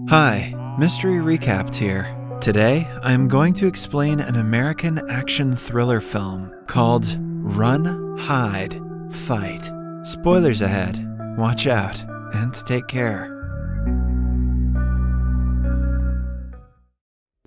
Hi, Mystery Recapped here. Today, I'm going to explain an American action thriller film called Run, Hide, Fight. Spoilers ahead. Watch out, and take care.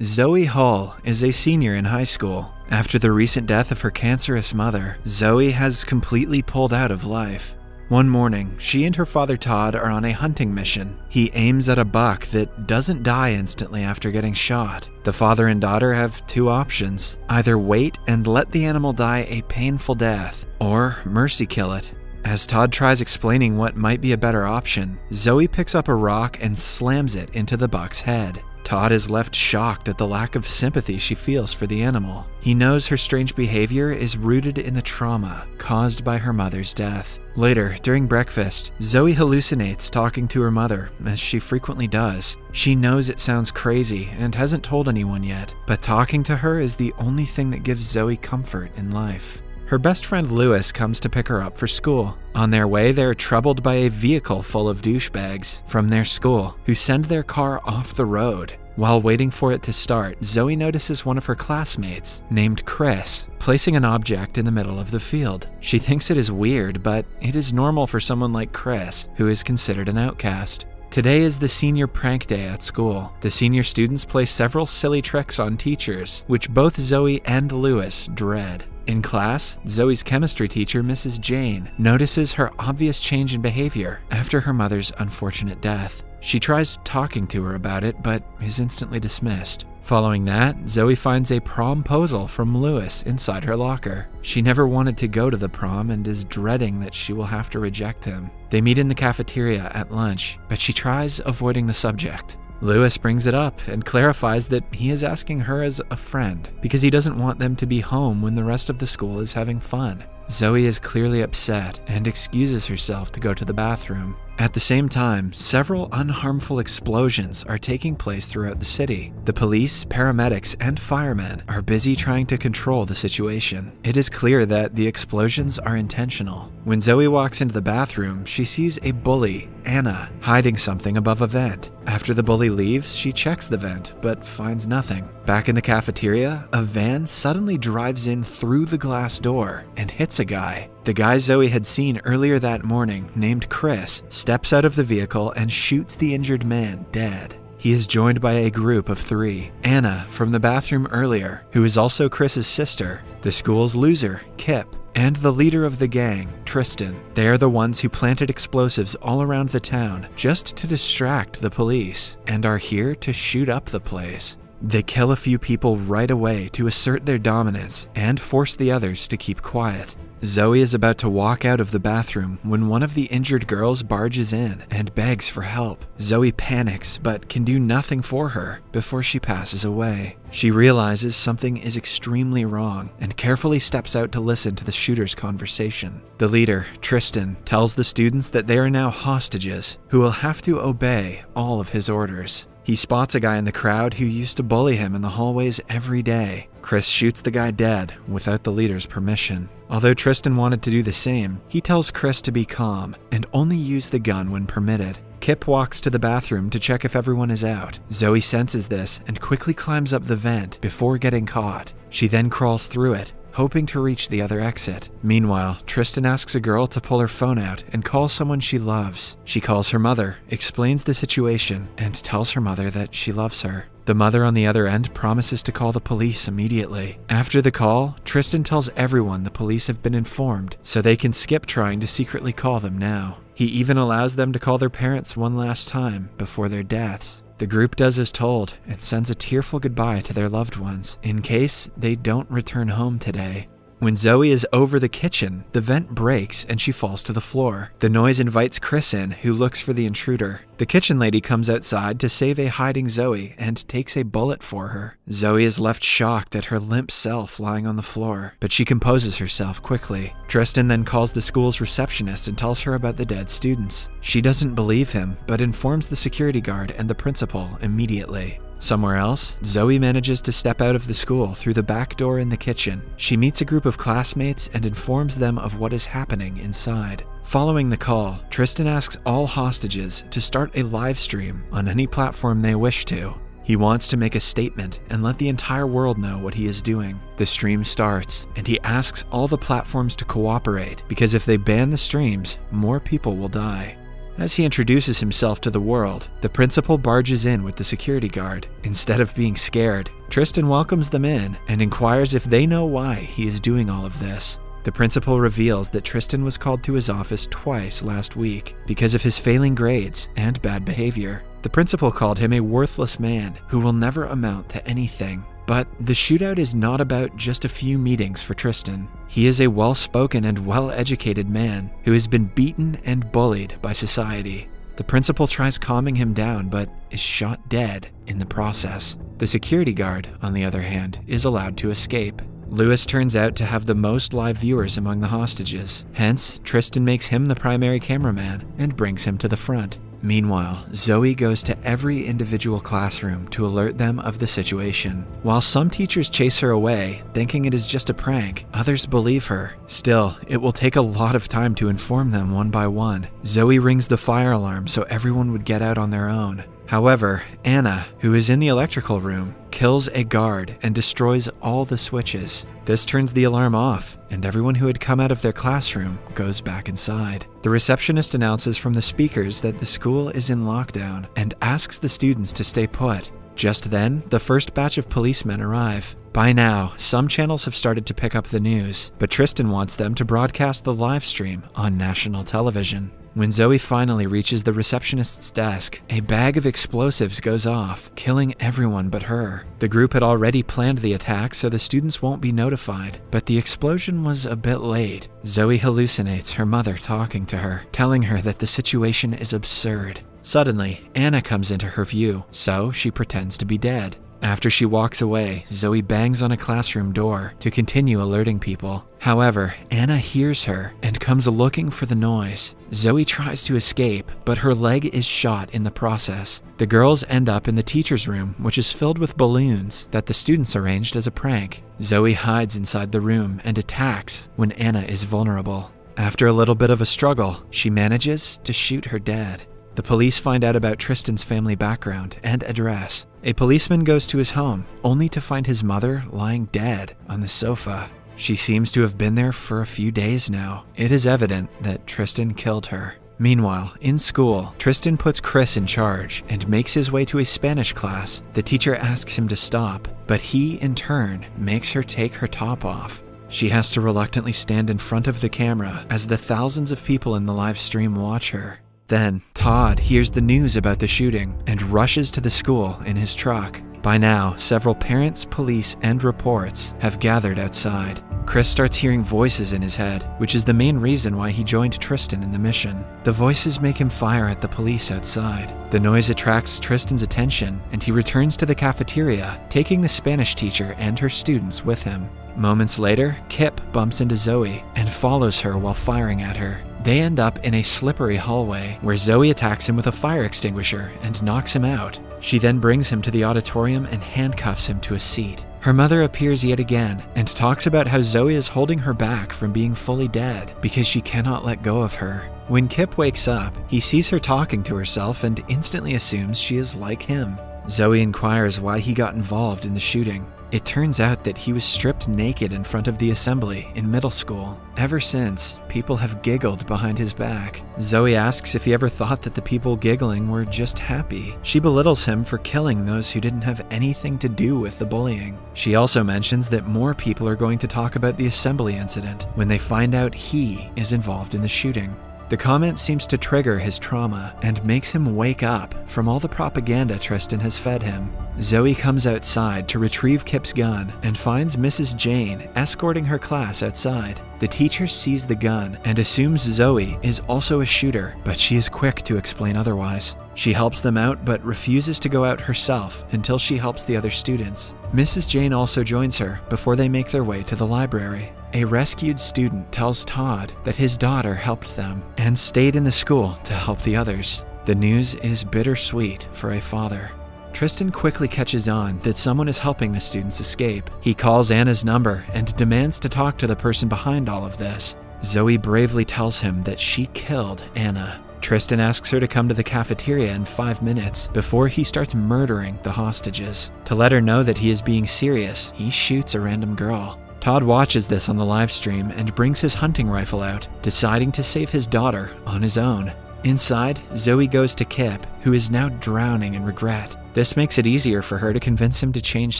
Zoe Hull is a senior in high school. After the recent death of her cancerous mother, Zoe has completely pulled out of life. One morning, she and her father Todd are on a hunting mission. He aims at a buck that doesn't die instantly after getting shot. The father and daughter have two options: either wait and let the animal die a painful death, or mercy kill it. As Todd tries explaining what might be a better option, Zoe picks up a rock and slams it into the buck's head. Todd is left shocked at the lack of sympathy she feels for the animal. He knows her strange behavior is rooted in the trauma caused by her mother's death. Later, during breakfast, Zoe hallucinates talking to her mother, as she frequently does. She knows it sounds crazy and hasn't told anyone yet, but talking to her is the only thing that gives Zoe comfort in life. Her best friend Lewis comes to pick her up for school. On their way, they're troubled by a vehicle full of douchebags from their school who send their car off the road. While waiting for it to start, Zoe notices one of her classmates, named Chris, placing an object in the middle of the field. She thinks it is weird, but it is normal for someone like Chris, who is considered an outcast. Today is the senior prank day at school. The senior students play several silly tricks on teachers, which both Zoe and Lewis dread. In class, Zoe's chemistry teacher, Mrs. Jane, notices her obvious change in behavior after her mother's unfortunate death. She tries talking to her about it, but is instantly dismissed. Following that, Zoe finds a promposal from Lewis inside her locker. She never wanted to go to the prom and is dreading that she will have to reject him. They meet in the cafeteria at lunch, but she tries avoiding the subject. Lewis brings it up and clarifies that he is asking her as a friend because he doesn't want them to be home when the rest of the school is having fun. Zoe is clearly upset and excuses herself to go to the bathroom. At the same time, several unharmful explosions are taking place throughout the city. The police, paramedics, and firemen are busy trying to control the situation. It is clear that the explosions are intentional. When Zoe walks into the bathroom, she sees a bully, Anna, hiding something above a vent. After the bully leaves, she checks the vent, but finds nothing. Back in the cafeteria, a van suddenly drives in through the glass door and hits a guy. The guy Zoe had seen earlier that morning, named Chris, steps out of the vehicle and shoots the injured man dead. He is joined by a group of three: Anna from the bathroom earlier, who is also Chris's sister, the school's loser, Kip, and the leader of the gang, Tristan. They are the ones who planted explosives all around the town just to distract the police, and are here to shoot up the place. They kill a few people right away to assert their dominance and force the others to keep quiet. Zoe is about to walk out of the bathroom when one of the injured girls barges in and begs for help. Zoe panics but can do nothing for her before she passes away. She realizes something is extremely wrong and carefully steps out to listen to the shooter's conversation. The leader, Tristan, tells the students that they are now hostages who will have to obey all of his orders. He spots a guy in the crowd who used to bully him in the hallways every day. Chris shoots the guy dead without the leader's permission. Although Tristan wanted to do the same, he tells Chris to be calm and only use the gun when permitted. Kip walks to the bathroom to check if everyone is out. Zoe senses this and quickly climbs up the vent before getting caught. She then crawls through it, hoping to reach the other exit. Meanwhile, Tristan asks a girl to pull her phone out and call someone she loves. She calls her mother, explains the situation, and tells her mother that she loves her. The mother on the other end promises to call the police immediately. After the call, Tristan tells everyone the police have been informed, so they can skip trying to secretly call them now. He even allows them to call their parents one last time before their deaths. The group does as told and sends a tearful goodbye to their loved ones in case they don't return home today. When Zoe is over the kitchen, the vent breaks and she falls to the floor. The noise invites Chris in, who looks for the intruder. The kitchen lady comes outside to save a hiding Zoe and takes a bullet for her. Zoe is left shocked at her limp self lying on the floor, but she composes herself quickly. Tristan then calls the school's receptionist and tells her about the dead students. She doesn't believe him, but informs the security guard and the principal immediately. Somewhere else, Zoe manages to step out of the school through the back door in the kitchen. She meets a group of classmates and informs them of what is happening inside. Following the call, Tristan asks all hostages to start a live stream on any platform they wish to. He wants to make a statement and let the entire world know what he is doing. The stream starts, and he asks all the platforms to cooperate because if they ban the streams, more people will die. As he introduces himself to the world, the principal barges in with the security guard. Instead of being scared, Tristan welcomes them in and inquires if they know why he is doing all of this. The principal reveals that Tristan was called to his office twice last week because of his failing grades and bad behavior. The principal called him a worthless man who will never amount to anything. But the shootout is not about just a few meetings for Tristan. He is a well-spoken and well-educated man who has been beaten and bullied by society. The principal tries calming him down but is shot dead in the process. The security guard, on the other hand, is allowed to escape. Lewis turns out to have the most live viewers among the hostages. Hence, Tristan makes him the primary cameraman and brings him to the front. Meanwhile, Zoe goes to every individual classroom to alert them of the situation. While some teachers chase her away, thinking it is just a prank, others believe her. Still, it will take a lot of time to inform them one by one. Zoe rings the fire alarm so everyone would get out on their own. However, Anna, who is in the electrical room, kills a guard and destroys all the switches. This turns the alarm off, and everyone who had come out of their classroom goes back inside. The receptionist announces from the speakers that the school is in lockdown and asks the students to stay put. Just then, the first batch of policemen arrive. By now, some channels have started to pick up the news, but Tristan wants them to broadcast the live stream on national television. When Zoe finally reaches the receptionist's desk, a bag of explosives goes off, killing everyone but her. The group had already planned the attack so the students won't be notified, but the explosion was a bit late. Zoe hallucinates her mother talking to her, telling her that the situation is absurd. Suddenly, Anna comes into her view, so she pretends to be dead. After she walks away, Zoe bangs on a classroom door to continue alerting people. However, Anna hears her and comes looking for the noise. Zoe tries to escape, but her leg is shot in the process. The girls end up in the teacher's room, which is filled with balloons that the students arranged as a prank. Zoe hides inside the room and attacks when Anna is vulnerable. After a little bit of a struggle, she manages to shoot her dead. The police find out about Tristan's family background and address. A policeman goes to his home, only to find his mother lying dead on the sofa. She seems to have been there for a few days now. It is evident that Tristan killed her. Meanwhile, in school, Tristan puts Chris in charge and makes his way to a Spanish class. The teacher asks him to stop, but he, in turn, makes her take her top off. She has to reluctantly stand in front of the camera as the thousands of people in the live stream watch her. Then, Todd hears the news about the shooting and rushes to the school in his truck. By now, several parents, police, and reports have gathered outside. Chris starts hearing voices in his head, which is the main reason why he joined Tristan in the mission. The voices make him fire at the police outside. The noise attracts Tristan's attention, and he returns to the cafeteria, taking the Spanish teacher and her students with him. Moments later, Kip bumps into Zoe and follows her while firing at her. They end up in a slippery hallway where Zoe attacks him with a fire extinguisher and knocks him out. She then brings him to the auditorium and handcuffs him to a seat. Her mother appears yet again and talks about how Zoe is holding her back from being fully dead because she cannot let go of her. When Kip wakes up, he sees her talking to herself and instantly assumes she is like him. Zoe inquires why he got involved in the shooting. It turns out that he was stripped naked in front of the assembly in middle school. Ever since, people have giggled behind his back. Zoe asks if he ever thought that the people giggling were just happy. She belittles him for killing those who didn't have anything to do with the bullying. She also mentions that more people are going to talk about the assembly incident when they find out he is involved in the shooting. The comment seems to trigger his trauma and makes him wake up from all the propaganda Tristan has fed him. Zoe comes outside to retrieve Kip's gun and finds Mrs. Jane escorting her class outside. The teacher sees the gun and assumes Zoe is also a shooter, but she is quick to explain otherwise. She helps them out but refuses to go out herself until she helps the other students. Mrs. Jane also joins her before they make their way to the library. A rescued student tells Todd that his daughter helped them and stayed in the school to help the others. The news is bittersweet for a father. Tristan quickly catches on that someone is helping the students escape. He calls Anna's number and demands to talk to the person behind all of this. Zoe bravely tells him that she killed Anna. Tristan asks her to come to the cafeteria in 5 minutes before he starts murdering the hostages. To let her know that he is being serious, he shoots a random girl. Todd watches this on the live stream and brings his hunting rifle out, deciding to save his daughter on his own. Inside, Zoe goes to Kip, who is now drowning in regret. This makes it easier for her to convince him to change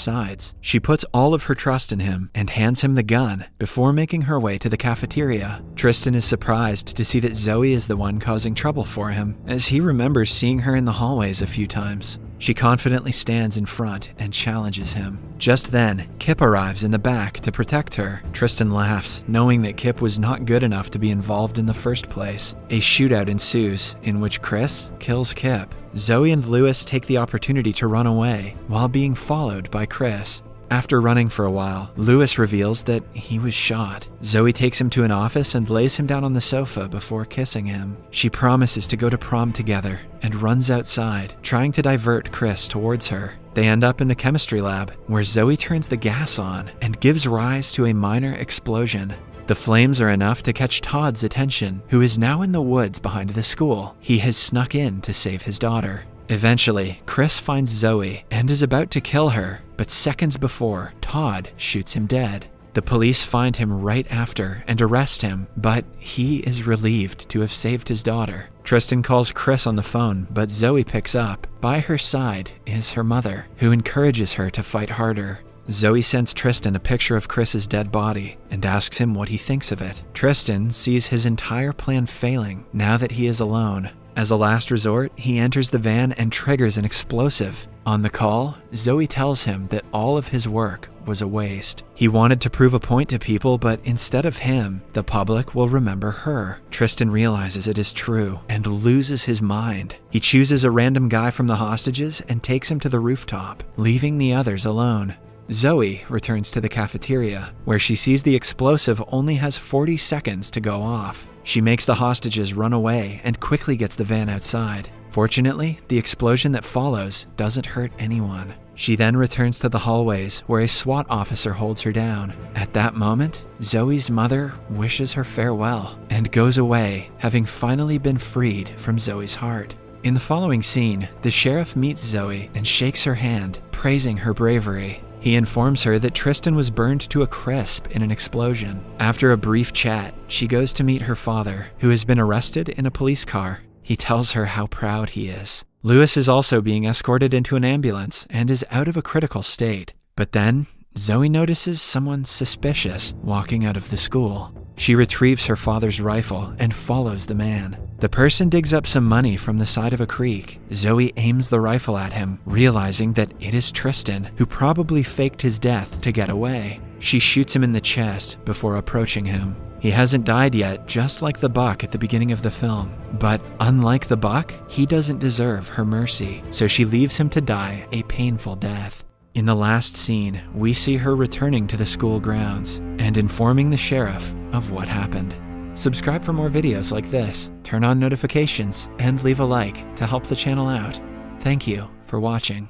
sides. She puts all of her trust in him and hands him the gun before making her way to the cafeteria. Tristan is surprised to see that Zoe is the one causing trouble for him, as he remembers seeing her in the hallways a few times. She confidently stands in front and challenges him. Just then, Kip arrives in the back to protect her. Tristan laughs, knowing that Kip was not good enough to be involved in the first place. A shootout ensues, in which Chris kills Kip. Zoe and Lewis take the opportunity to run away, while being followed by Chris. After running for a while, Lewis reveals that he was shot. Zoe takes him to an office and lays him down on the sofa before kissing him. She promises to go to prom together and runs outside, trying to divert Chris towards her. They end up in the chemistry lab, where Zoe turns the gas on and gives rise to a minor explosion. The flames are enough to catch Todd's attention, who is now in the woods behind the school. He has snuck in to save his daughter. Eventually, Chris finds Zoe and is about to kill her, but seconds before, Todd shoots him dead. The police find him right after and arrest him, but he is relieved to have saved his daughter. Tristan calls Chris on the phone, but Zoe picks up. By her side is her mother, who encourages her to fight harder. Zoe sends Tristan a picture of Chris's dead body and asks him what he thinks of it. Tristan sees his entire plan failing now that he is alone. As a last resort, he enters the van and triggers an explosive. On the call, Zoe tells him that all of his work was a waste. He wanted to prove a point to people, but instead of him, the public will remember her. Tristan realizes it is true and loses his mind. He chooses a random guy from the hostages and takes him to the rooftop, leaving the others alone. Zoe returns to the cafeteria, where she sees the explosive only has 40 seconds to go off. She makes the hostages run away and quickly gets the van outside. Fortunately, the explosion that follows doesn't hurt anyone. She then returns to the hallways, where a SWAT officer holds her down. At that moment, Zoe's mother wishes her farewell and goes away, having finally been freed from Zoe's heart. In the following scene, the sheriff meets Zoe and shakes her hand, praising her bravery. He informs her that Tristan was burned to a crisp in an explosion. After a brief chat, she goes to meet her father, who has been arrested in a police car. He tells her how proud he is. Lewis is also being escorted into an ambulance and is out of a critical state. But then, Zoe notices someone suspicious walking out of the school. She retrieves her father's rifle and follows the man. The person digs up some money from the side of a creek. Zoe aims the rifle at him, realizing that it is Tristan, who probably faked his death to get away. She shoots him in the chest before approaching him. He hasn't died yet, just like the buck at the beginning of the film. But unlike the buck, he doesn't deserve her mercy, so she leaves him to die a painful death. In the last scene, we see her returning to the school grounds and informing the sheriff of what happened. Subscribe for more videos like this, turn on notifications, and leave a like to help the channel out. Thank you for watching.